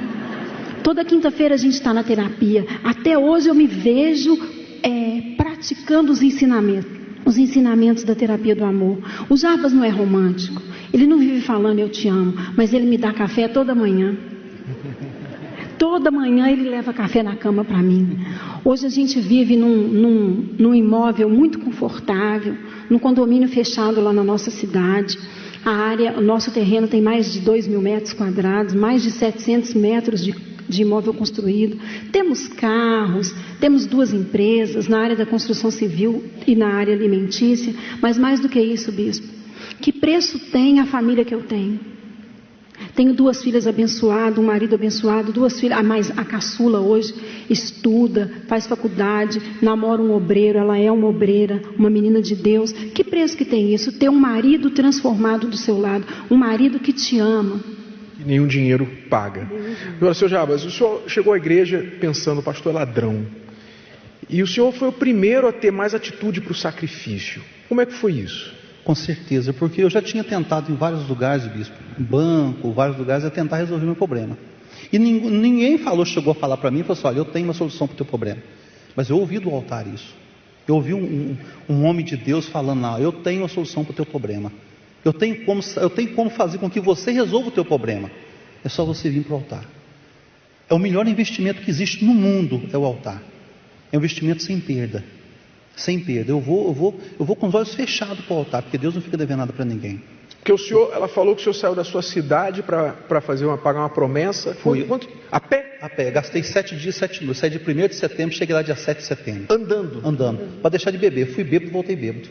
Toda quinta-feira a gente está na terapia. Até hoje eu me vejo praticando os ensinamentos da terapia do amor. O Jarbas não é romântico. Ele não vive falando eu te amo, mas ele me dá café toda manhã. Toda manhã ele leva café na cama para mim. Hoje a gente vive num imóvel muito confortável, num condomínio fechado lá na nossa cidade. O nosso terreno tem mais de 2.000 metros quadrados, mais de 700 metros de imóvel construído, temos carros, temos 2 empresas na área da construção civil e na área alimentícia, mas mais do que isso, bispo, que preço tem a família que eu tenho? Tenho 2 filhas abençoadas, um marido abençoado, 2 filhas, a caçula hoje estuda, faz faculdade, namora um obreiro, ela é uma obreira, uma menina de Deus. Que preço que tem isso? Ter um marido transformado do seu lado, um marido que te ama. E nenhum dinheiro paga. Agora, Sr. Jarbas, o senhor chegou à igreja pensando, o pastor é ladrão. E o senhor foi o primeiro a ter mais atitude para o sacrifício. Como é que foi isso? Com certeza, porque eu já tinha tentado em vários lugares, bispo, banco, vários lugares, a tentar resolver meu problema. E ninguém chegou a falar para mim, falou assim, olha, eu tenho uma solução para o teu problema. Mas eu ouvi do altar isso. Eu ouvi um homem de Deus falando lá, eu tenho uma solução para o teu problema. Eu tenho como fazer com que você resolva o teu problema. É só você vir para o altar. É o melhor investimento que existe no mundo, é o altar. É um investimento sem perda. Sem perda. Eu vou com os olhos fechados para o altar, porque Deus não fica devendo nada para ninguém. Porque ela falou que o senhor saiu da sua cidade para pagar uma promessa. Foi. Quanto? A pé? A pé. Gastei 7 dias, 7 noites. Saí de 1º de setembro, cheguei lá dia 7 de setembro. Andando. Para deixar de beber. Fui bêbado, voltei bêbado.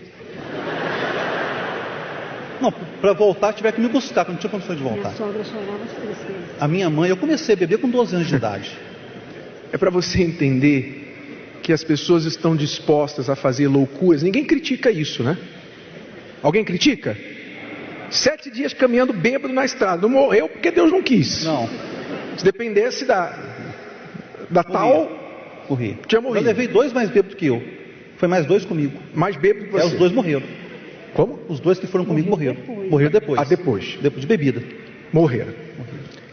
Não, para voltar tiver que me buscar, porque não tinha condições de voltar. Minha sogra chorava as 3 vezes. A minha mãe, eu comecei a beber com 12 anos de idade. É para você entender que as pessoas estão dispostas a fazer loucuras. Ninguém critica isso, né? Alguém critica? 7 dias caminhando bêbado na estrada. Não morreu porque Deus não quis. Não. Se dependesse da tal... Morri. Tinha morrido. Eu levei 2 mais bêbados que eu. Foi mais 2 comigo. Mais bêbado que você. Os 2 morreram. Como? Os 2 que foram comigo morreram. Morreram depois. Depois. Depois de bebida. Morreram.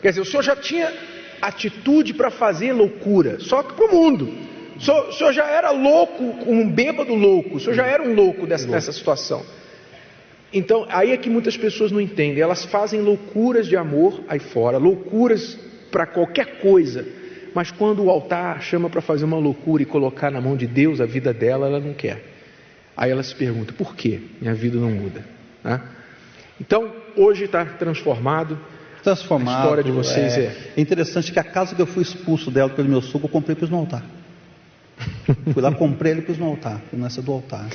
Quer dizer, o senhor já tinha atitude para fazer loucura, só que para o mundo. O senhor já era louco, um bêbado louco. O senhor já era um louco nessa situação. Então, aí é que muitas pessoas não entendem. Elas fazem loucuras de amor aí fora, loucuras para qualquer coisa. Mas quando o altar chama para fazer uma loucura e colocar na mão de Deus a vida dela, ela não quer. Aí ela se pergunta, por que minha vida não muda? Né? Então, hoje está transformado. A história de vocês é interessante que a casa que eu fui expulso dela pelo meu sogro, eu comprei para no altar. Fui lá, comprei ele e pus no altar, nessa do altar.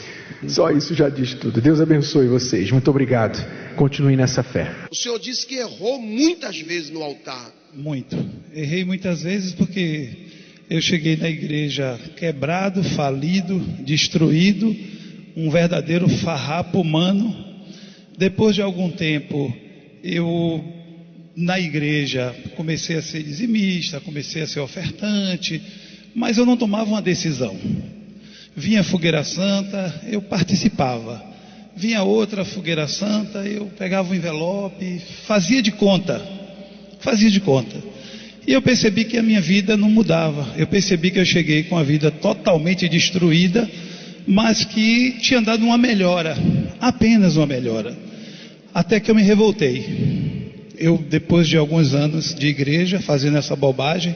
Só isso já diz tudo. Deus abençoe vocês. Muito obrigado. Continue nessa fé. O senhor disse que errou muitas vezes no altar. Muito. Errei muitas vezes porque eu cheguei na igreja quebrado, falido, destruído, um verdadeiro farrapo humano. Depois de algum tempo, eu na igreja comecei a ser dizimista, comecei a ser ofertante, mas eu não tomava uma decisão. Vinha Fogueira Santa, eu participava. Vinha outra Fogueira Santa, eu pegava o envelope, fazia de conta. E eu percebi que a minha vida não mudava. Eu percebi que eu cheguei com a vida totalmente destruída, mas que tinha dado uma melhora, apenas uma melhora. Até que eu me revoltei. Eu, depois de alguns anos de igreja, fazendo essa bobagem,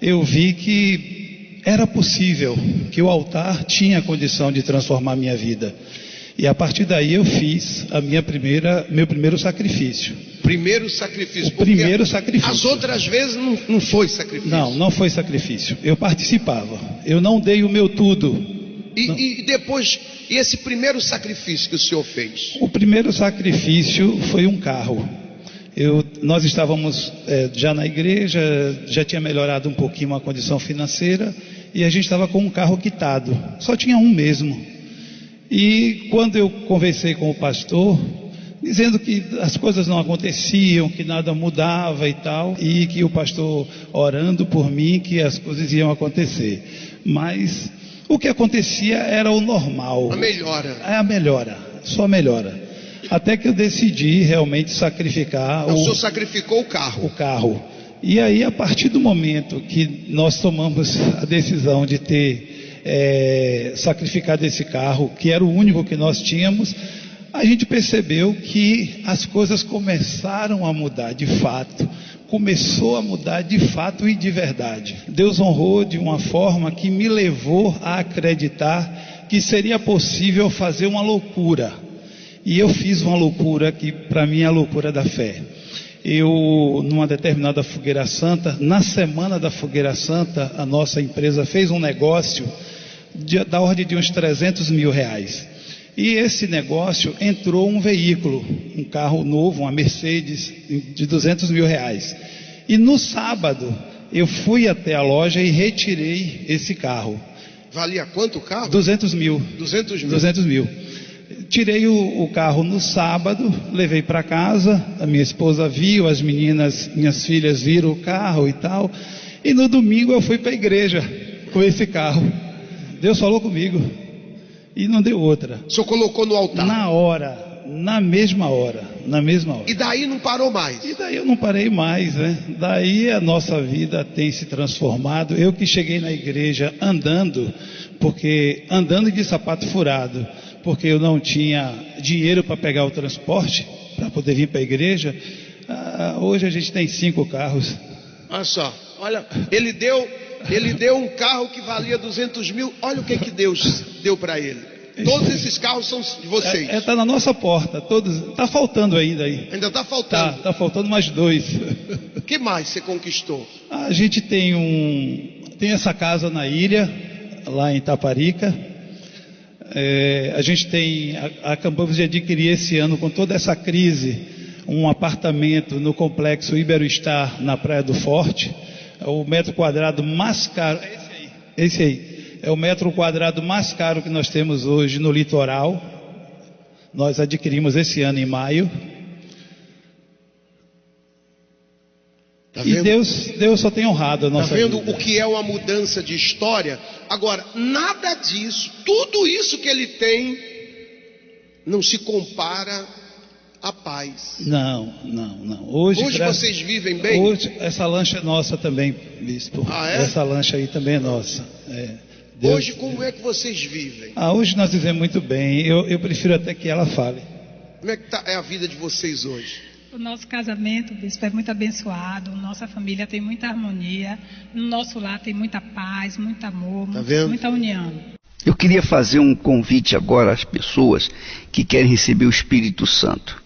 eu vi que era possível, que o altar tinha condição de transformar a minha vida. E a partir daí eu fiz meu primeiro sacrifício. Primeiro sacrifício. Primeiro sacrifício. As outras vezes não foi sacrifício. Não foi sacrifício. Eu participava. Eu não dei o meu tudo. E depois, e esse primeiro sacrifício que o senhor fez? O primeiro sacrifício foi um carro. Nós estávamos já na igreja, já tinha melhorado um pouquinho a condição financeira, e a gente estava com um carro quitado. Só tinha um mesmo. E quando eu conversei com o pastor, dizendo que as coisas não aconteciam, que nada mudava e tal, e que o pastor orando por mim, que as coisas iam acontecer. Mas o que acontecia era o normal. A melhora. A melhora, só melhora. Até que eu decidi realmente sacrificar. O senhor sacrificou o carro. O carro. E aí, a partir do momento que nós tomamos a decisão de ter sacrificado esse carro, que era o único que nós tínhamos, a gente percebeu que as coisas começaram a mudar de fato. Começou a mudar de fato e de verdade. Deus honrou de uma forma que me levou a acreditar que seria possível fazer uma loucura. E eu fiz uma loucura que para mim é a loucura da fé. Eu, numa determinada Fogueira Santa, na semana da Fogueira Santa, a nossa empresa fez um negócio da ordem de uns 300 mil reais. E esse negócio entrou um veículo, um carro novo, uma Mercedes de 200 mil reais. E no sábado eu fui até a loja e retirei esse carro. Valia quanto o carro? 200 mil. 200 mil. Tirei o carro no sábado, levei para casa, a minha esposa viu, as meninas, minhas filhas viram o carro e tal. E no domingo eu fui para a igreja com esse carro. Deus falou comigo e não deu outra. O senhor colocou no altar? Na hora, na mesma hora. E daí não parou mais? E daí eu não parei mais, né? Daí a nossa vida tem se transformado. Eu que cheguei na igreja andando de sapato furado, porque eu não tinha dinheiro para pegar o transporte, para poder vir para a igreja. Hoje a gente tem 5 carros. Olha só, ele deu um carro que valia 200 mil, olha o que Deus deu para ele. Todos esses carros são de vocês. Está na nossa porta, está faltando ainda aí. Ainda está faltando? Está faltando mais 2. O que mais você conquistou? A gente tem essa casa na ilha, lá em Itaparica. A gente acabamos de adquirir esse ano, com toda essa crise, um apartamento no complexo Iberostar, na Praia do Forte. É o metro quadrado mais caro. Esse aí. É o metro quadrado mais caro que nós temos hoje no litoral. Nós adquirimos esse ano em maio. Tá vendo? E Deus só tem honrado a nossa vida. Tá vendo o que é uma mudança de história? Agora, nada disso, tudo isso que ele tem, não se compara à paz. Não. Hoje vocês vivem bem? Hoje, essa lancha é nossa também, bispo. É? Essa lancha aí também é nossa. Hoje, como é que vocês vivem? Hoje nós vivemos muito bem. Eu prefiro até que ela fale. Como é que é a vida de vocês hoje? O nosso casamento, bispo, é muito abençoado. Nossa família tem muita harmonia. No nosso lar tem muita paz, muito amor, muita união. Eu queria fazer um convite agora às pessoas que querem receber o Espírito Santo.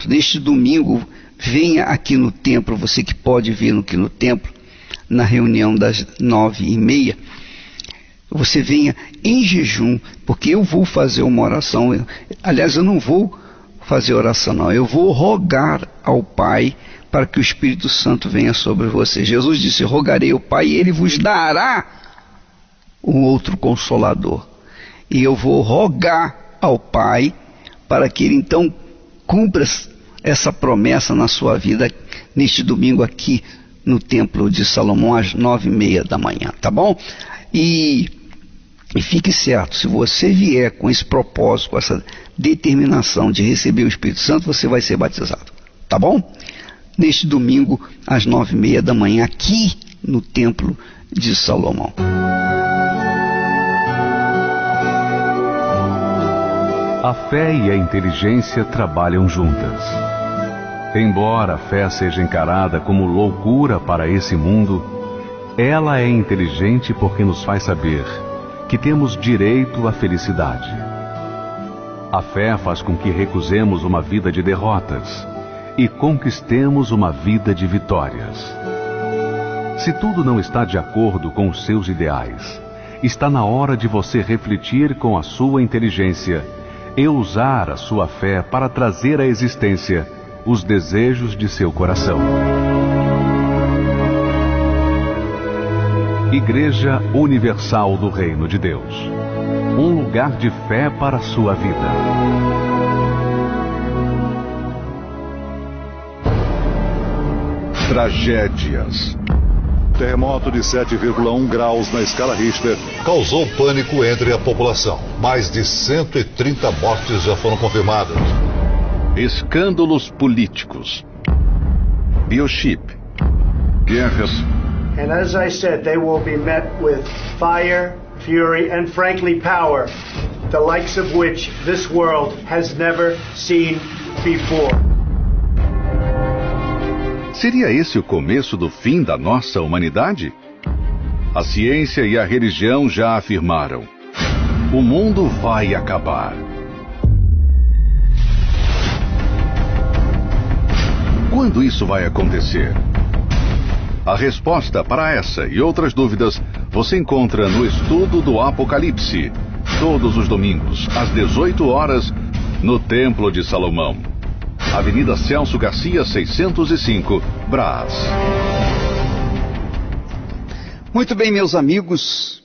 Neste domingo, venha aqui no templo, você que pode vir aqui no templo, na reunião das 9h30. você venha em jejum, porque eu vou fazer uma oração. Aliás, eu não vou fazer oração, não. Eu vou rogar ao Pai para que o Espírito Santo venha sobre você. Jesus disse: rogarei ao Pai e Ele vos dará um outro Consolador. E eu vou rogar ao Pai para que Ele então cumpra essa promessa na sua vida neste domingo aqui no Templo de Salomão às 9h30 da manhã, tá bom? E fique certo, se você vier com esse propósito, com essa determinação de receber o Espírito Santo, você vai ser batizado, tá bom? Neste domingo às 9h30 da manhã aqui no Templo de Salomão. A fé e a inteligência trabalham juntas. Embora a fé seja encarada como loucura para esse mundo, ela é inteligente porque nos faz saber que temos direito à felicidade. A fé faz com que recusemos uma vida de derrotas e conquistemos uma vida de vitórias. Se tudo não está de acordo com os seus ideais, está na hora de você refletir com a sua inteligência e usar a sua fé para trazer à existência os desejos de seu coração. Igreja Universal do Reino de Deus. Um lugar de fé para a sua vida. Tragédias. Terremoto de 7,1 graus na escala Richter causou pânico entre a população. Mais de 130 mortes já foram confirmadas. Escândalos políticos. Biochip. Guerras. And as I said, they will be met with fire, fury, and frankly power, the likes of which this world has never seen before. Seria esse o começo do fim da nossa humanidade? A ciência e a religião já afirmaram: o mundo vai acabar. Quando isso vai acontecer? A resposta para essa e outras dúvidas você encontra no Estudo do Apocalipse, todos os domingos, às 18 horas, no Templo de Salomão. Avenida Celso Garcia, 605, Brás. Muito bem, meus amigos,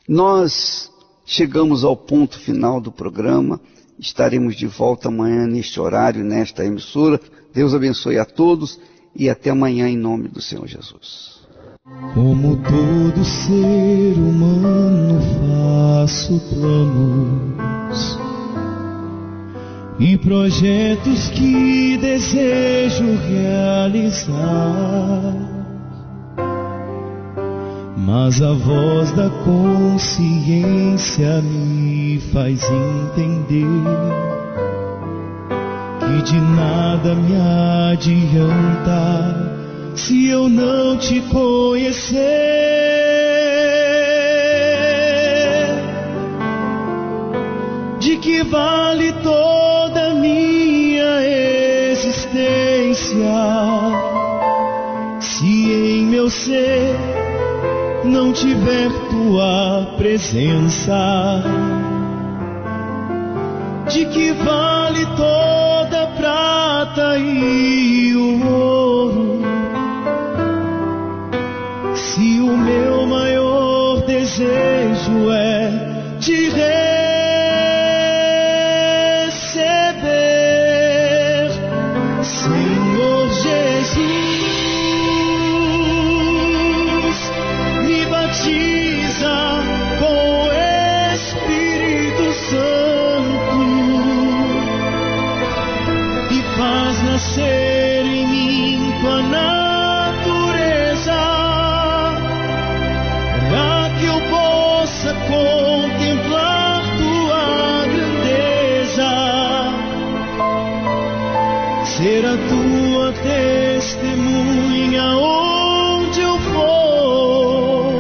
nós chegamos ao ponto final do programa. Estaremos de volta amanhã neste horário, nesta emissora. Deus abençoe a todos e até amanhã em nome do Senhor Jesus. Como todo ser humano faço planos e projetos que desejo realizar, mas a voz da consciência me faz entender que de nada me adianta se eu não te conhecer. De que vale toda a minha existência se em meu ser não tiver tua presença? De que vale toda a prata e o ouro se o meu maior desejo é te receber, Senhor Jesus, me batiza com o Espírito Santo e faz nascer em mim tua natureza, para que eu possa contemplar tua grandeza, ser a tua testemunha onde eu for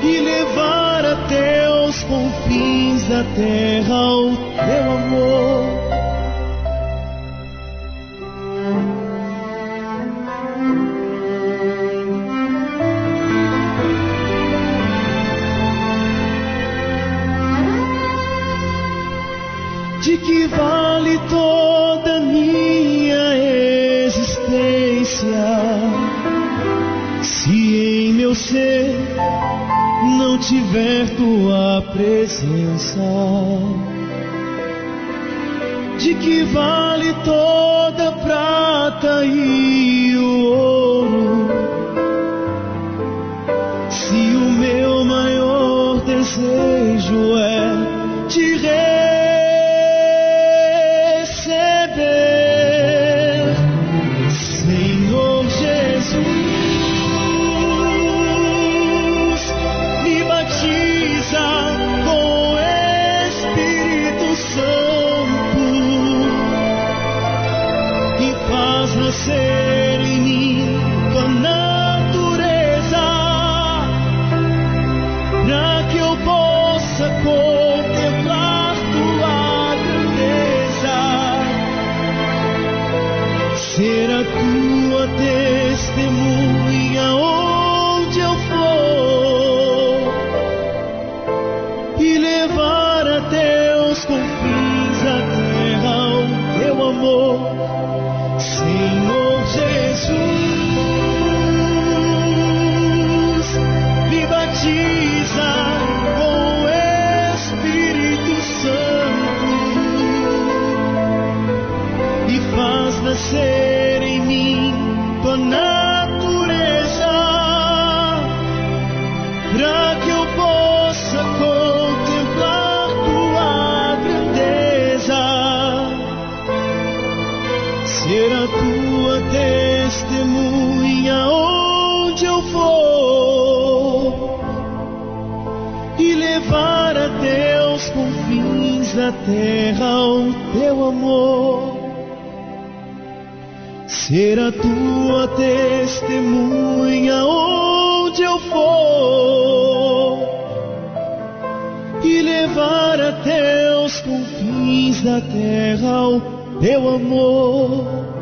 e levar até os confins da terra o teu amor. Se em meu ser não tiver tua presença, de que vale toda a prata e o ouro, se o meu maior desejo é te receber, Senhor Jesus, me batiza com o Espírito Santo e faz nascer em mim tua natureza, para que eu possa contemplar tua grandeza, ser a tua testemunha onde eu for e levar até os confins da terra o teu amor, Senhor Jesus, me batiza com o Espírito Santo e faz nascer em mim tua natureza, para que eu possa contemplar tua grandeza, ser a tua testemunha onde eu for e levar até os confins da terra o teu amor, ser a tua testemunha onde eu for e levar até os confins da terra o teu amor.